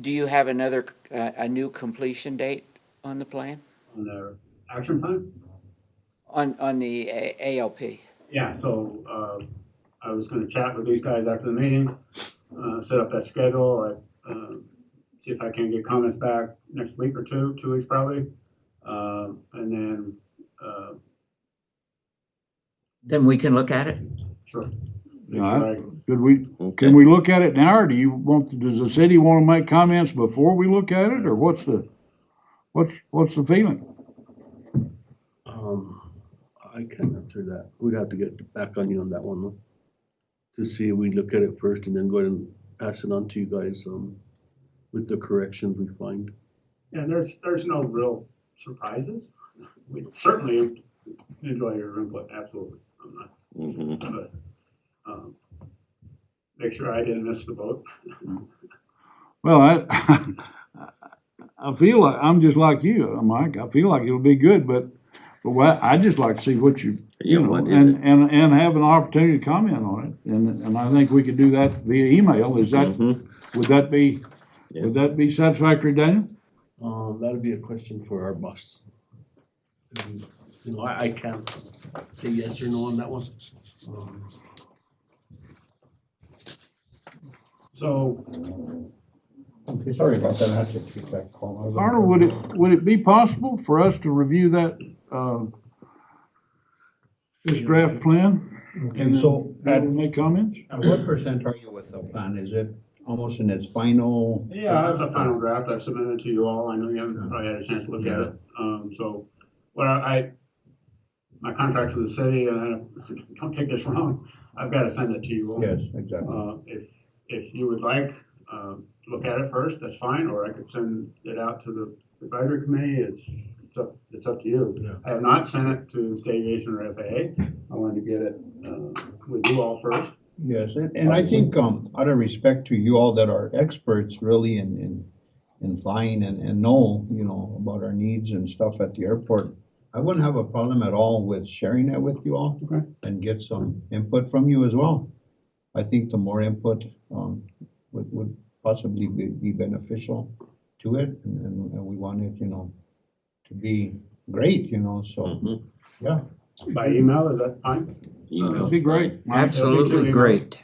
do you have a new completion date on the plan? On their action plan? On the ALP? Yeah, so I was gonna chat with these guys after the meeting, set up that schedule, see if I can get comments back next week or 2 weeks probably. And then, Then we can look at it? sure. Yeah, Make sure could we, Okay. can we look at it now, or do you want, does the city want to make comments before we look at it, or what's the feeling? I can't answer that. We'd have to get back on you on that one, though. To see if we look at it first and then go ahead and pass it on to you guys, with the corrections we find. Yeah, there's no real surprises. We certainly enjoy your input, absolutely. I'm not, Mhm. but, make sure I didn't miss the boat. Well, I feel like, I'm just like you, Mike, I feel like it'll be good, but I'd just like to see what you Yeah, know, what is and have an opportunity to comment on it, and I think we could do that via email, is that, Mhm. would that be, Yeah. would that be satisfactory, Daniel? That'd be a question for our boss. You know, I can't say yes or no on that one. So, Okay, sorry about that, I had to take that call. Arnold, would it be possible for us to review that, this draft plan? Okay, so And make comments? at what percent are you with the plan? Is it almost in its final? yeah, that's a final draft. I've submitted to you all. I know you haven't probably had a chance to look at it. So, what my contract with the city, and don't take this wrong, I've got to send it to you all. Yes, exactly. If you would like, look at it first, that's fine, or I could send it out to the advisory committee. It's up to you. Yeah. I have not sent it to State Aviation or FAA. I wanted to get it with you all first. Yes, and I think, out of respect to you all that are experts really in flying and know, you know, about our needs and stuff at the airport, I wouldn't have a problem at all with sharing that with you all. Okay. And get some input from you as well. I think the more input, would possibly be beneficial to it, and we want it, you know, to be great, you know, so, Mhm. yeah. By email, is that fine? Email. That'd be great. Absolutely great.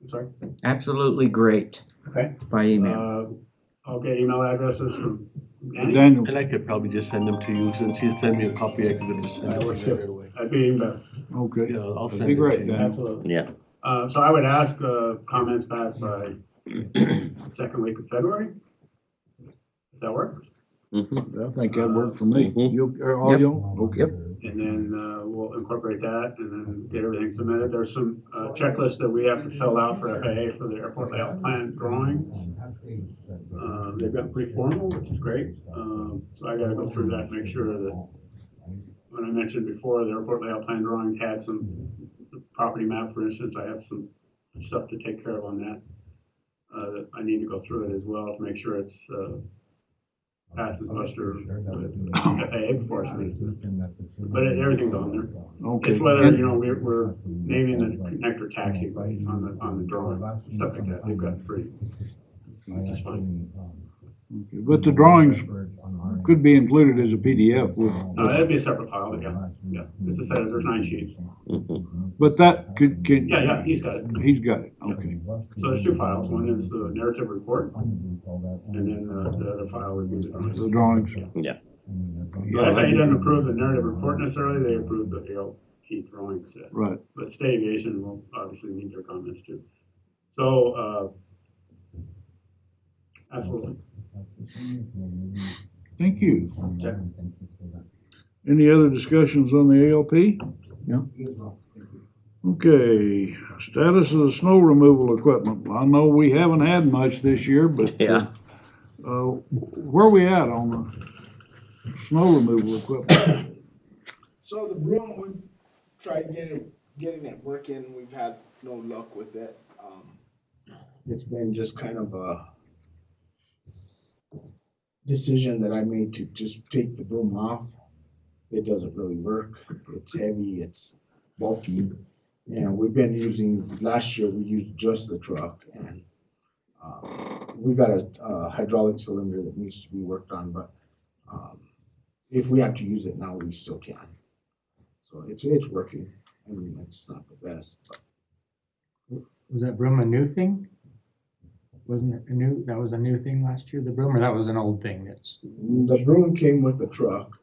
So sorry? Absolutely great Okay. by email. I'll get email addresses from Danny. Daniel, And I could probably just send them to you, since you send me a copy, I could just send it to you right away. That'd be even better. okay. Yeah, I'll That'd send be it great, to you. Daniel. Absolutely. Yeah. So I would ask, comments back by second week of February. If that works. Mhm. I think that'd work for me. Mhm. You, all Yep. y'all? Okay. Yep. And then, we'll incorporate that and then get everything submitted. There's some, checklists that we have to fill out for FAA for the airport layout plan drawings. They've gotten pretty formal, which is great. So I gotta go through that, and make sure that, when I mentioned before, the airport layout plan drawings had some, the property map, for instance, I have some stuff to take care of on that. That I need to go through it as well to make sure it's, passes muster with FAA before I submit it. But everything's on there. Okay. It's whether, And- you know, we're naming the connector taxi lights on the drawing, stuff like that. They've got pretty, which is fine. okay, but the drawings could be included as a PDF with, That'd be a separate file, but yeah. It's a set of, there's 9 sheets. Mhm. but that can, Yeah, he's got it. he's got it, okay. So there's 2 files. One is the narrative report, and then the other file would be the drawings. The drawings. Yeah. But FAA doesn't approve the narrative report necessarily, they approve the ALP drawing set. Right. But state aviation will obviously need their comments too. So, absolutely. Thank you. Okay. Any other discussions on the ALP? No. Okay, status of the snow removal equipment. I know we haven't had much this year, but Yeah. where are we at on the snow removal equipment? So the broom, we've tried getting it working, we've had no luck with it. It's been just kind of a decision that I made to just take the broom off. It doesn't really work, it's heavy, it's bulky. And we've been using, last year we used just the truck, and we got a hydraulic cylinder that needs to be worked on, but if we have to use it now, we still can. So it's working. I mean, it's not the best, but Was that broom a new thing? Wasn't it that was a new thing last year, the broom, or that was an old thing that's? the broom came with the truck.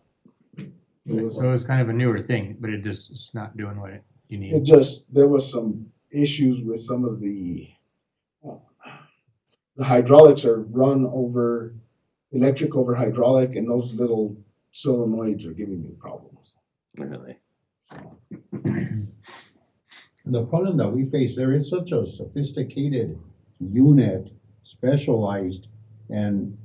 So it was kind of a newer thing, but it's not doing what you It need. just, there was some issues with some of the hydraulics are run over, electric over hydraulic, and those little solenoids are giving me problems. Really. So, The problem that we face there is such a sophisticated unit, specialized, and,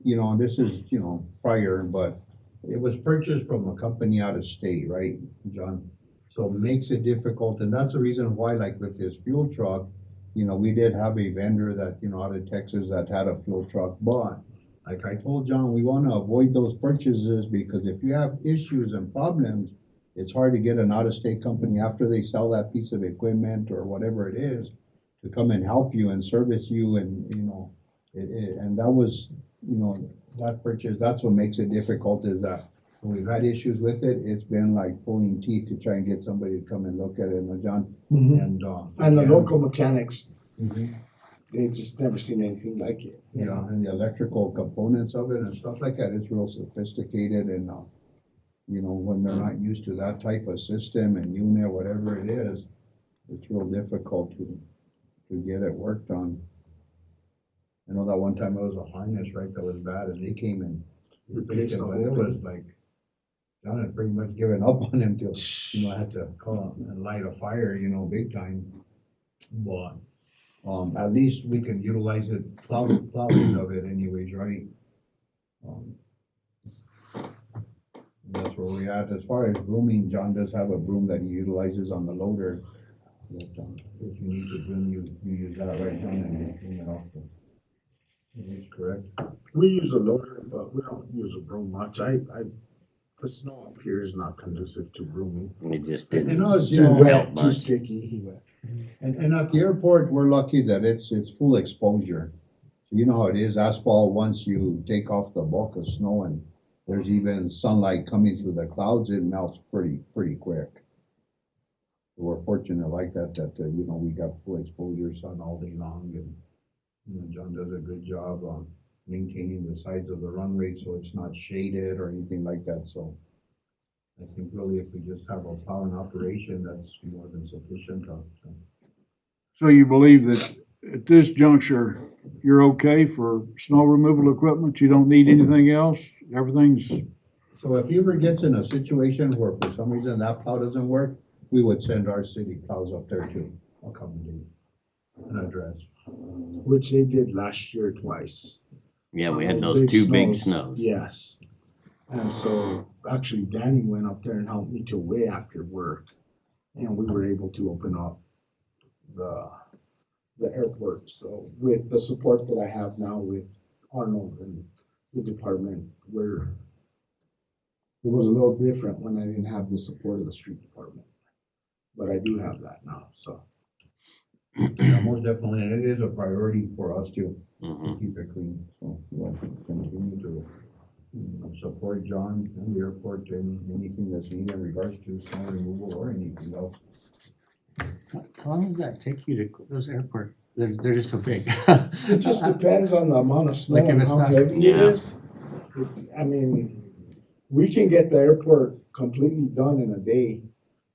you know, this is, you know, prior, but it was purchased from a company out of state, right, John? So it makes it difficult, and that's the reason why, like with this fuel truck, you know, we did have a vendor that, you know, out of Texas that had a fuel truck, but like I told John, we wanna avoid those purchases, because if you have issues and problems, it's hard to get an out-of-state company after they sell that piece of equipment or whatever it is to come and help you and service you, and, you know, and that was, you know, that purchase, that's what makes it difficult, is that when we've had issues with it, it's been like pulling teeth to try and get somebody to come and look at it, and John, and, and the yeah. local mechanics, Mhm. they just never seen anything like it, you You know? know, and the electrical components of it and stuff like that, it's real sophisticated, and, you know, when they're not used to that type of system and unit, whatever it is, it's real difficult to get it worked on. I know that one time it was a harness, right, that was bad, and they came and replaced it, but it was like, John had pretty much given up on him till, you know, I had to call and light a fire, you know, big time. But, at least we can utilize it, plowing of it anyways, right? That's where we at. As far as brooming, John does have a broom that he utilizes on the loader. But, if you need to broom, you use that right, John, and you broom it off the. Is correct? We use a loader, but we don't use a broom much. The snow up here is not conducive to brooming. It just And didn't. us, you Too know, wet, too much. sticky. And at the airport, we're lucky that it's full exposure. You know how it is, asphalt, once you take off the bulk of snow and there's even sunlight coming through the clouds, it melts pretty quick. We're fortunate like that, you know, we got full exposure sun all day long, and, you know, John does a good job on maintaining the sides of the runway so it's not shaded or anything like that, so I think really if we just have a plowing operation, that's more than sufficient. So you believe that at this juncture, you're okay for snow removal equipment? You don't need anything else? Everything's, So if he ever gets in a situation where for some reason that plow doesn't work, we would send our city plows up there to accommodate and address. Which they did last year twice. Yeah, we On had those those two big snows. snows. Yes. And so actually Danny went up there and helped me till way after work. And we were able to open up the airport. So with the support that I have now with Arnold and the department, it was a little different when I didn't have the support of the street department. But I do have that now, so. Yeah, most definitely, and it is a priority for us to Mhm. keep it clean, so we'll continue to support John and the airport and anything that's needed in regards to snow removal or anything else. How long does that take you to, those airport, they're just so big. It just depends on the amount of snow Like if and it's how not- heavy it Yeah. is. I mean, we can get the airport completely done in a day,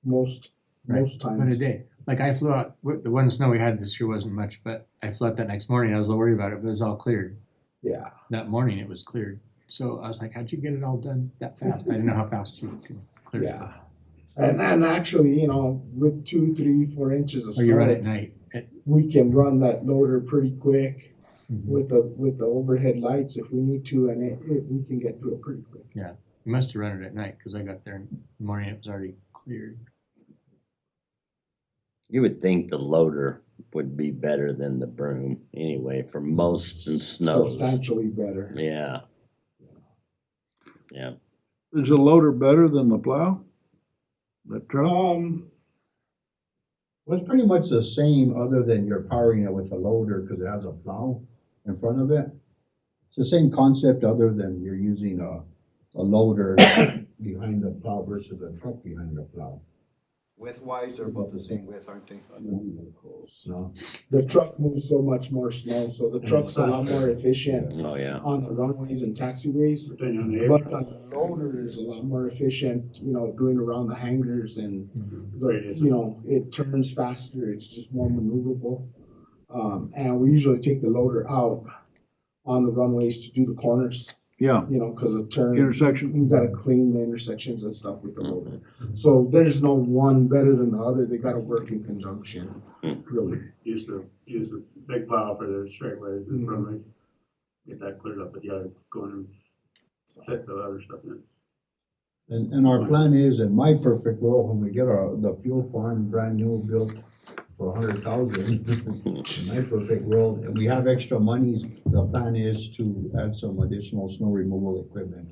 most Right, times. But a day, like I flew out, the one snow we had this year wasn't much, but I flew out that next morning, I was a little worried about it, but it was all cleared. Yeah, That morning it was cleared, so I was like, how'd you get it all done that fast? I didn't know how fast you could clear it. yeah. And actually, you know, with 2, 3, 4 inches of Or snow, you run at it's- night, we can run that loader pretty quick Mhm. with the overhead lights if we need to, and we can get through it pretty quick. you must have run it at night, cause I got there in the morning, it was already cleared. You would think the loader would be better than the broom anyway for most snows. Substantially better. Yeah. Yeah. is the loader better than the plow? The truck? Well, it's pretty much the same, other than you're powering it with a loader because it has a plow in front of it. It's the same concept, other than you're using a loader behind the plow versus a truck behind the plow. Width-wise, they're about the same width, aren't they? Close. No. The truck moves so much more snow, so the truck's a lot more efficient Oh, yeah. on the runways and taxiways. Depending on the But aircraft. the loader is a lot more efficient, you know, doing around the hangars and Radius. you know, it turns faster, it's just more maneuverable. And we usually take the loader out on the runways to do the corners, Yeah, you know, cause the turn. intersection. We gotta clean the intersections and stuff with the loader. So there's no one better than the other, they gotta work in conjunction, really. Used to use the big plow for the straightaways and Mhm. runways. Get that cleared up, but you gotta go in and fit the other stuff in. And our plan is, in my perfect world, when we get the fuel farm brand new built for 100,000, in my perfect world, and we have extra monies, the plan is to add some additional snow removal equipment,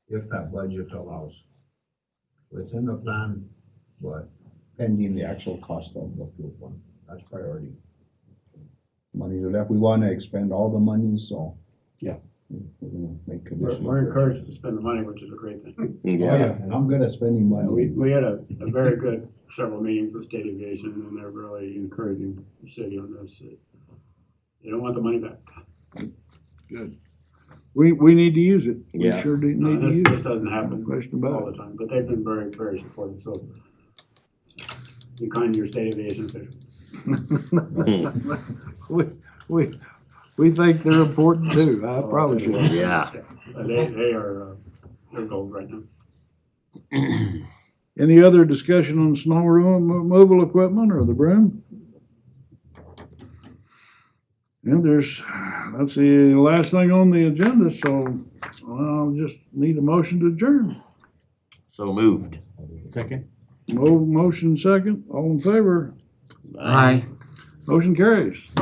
if that budget allows. It's in the plan, but pending the actual cost of the fuel farm, that's priority. Monies are left, we wanna expend all the money, so. Yeah. We're gonna make We're conditional. encouraged to purchases. spend the money, which is a great thing. Oh, Yeah. And I'm good at spending money. We had a very good several meetings with state aviation, and they're really encouraging the city on this. They don't want the money back. Good. We need to use it. We Yeah. sure do need to This use this it. doesn't happen No question all about the time, but they've been very, very supportive, so be kind to your state aviation officials. it. We think they're important too, I promise you. Yeah. They are, they're gold right now. Any other discussion on snow removal equipment or the broom? And that's the last thing on the agenda, so I'll just need a motion to adjourn. So moved. Second? Motion second, all in favor, Aye. motion carries.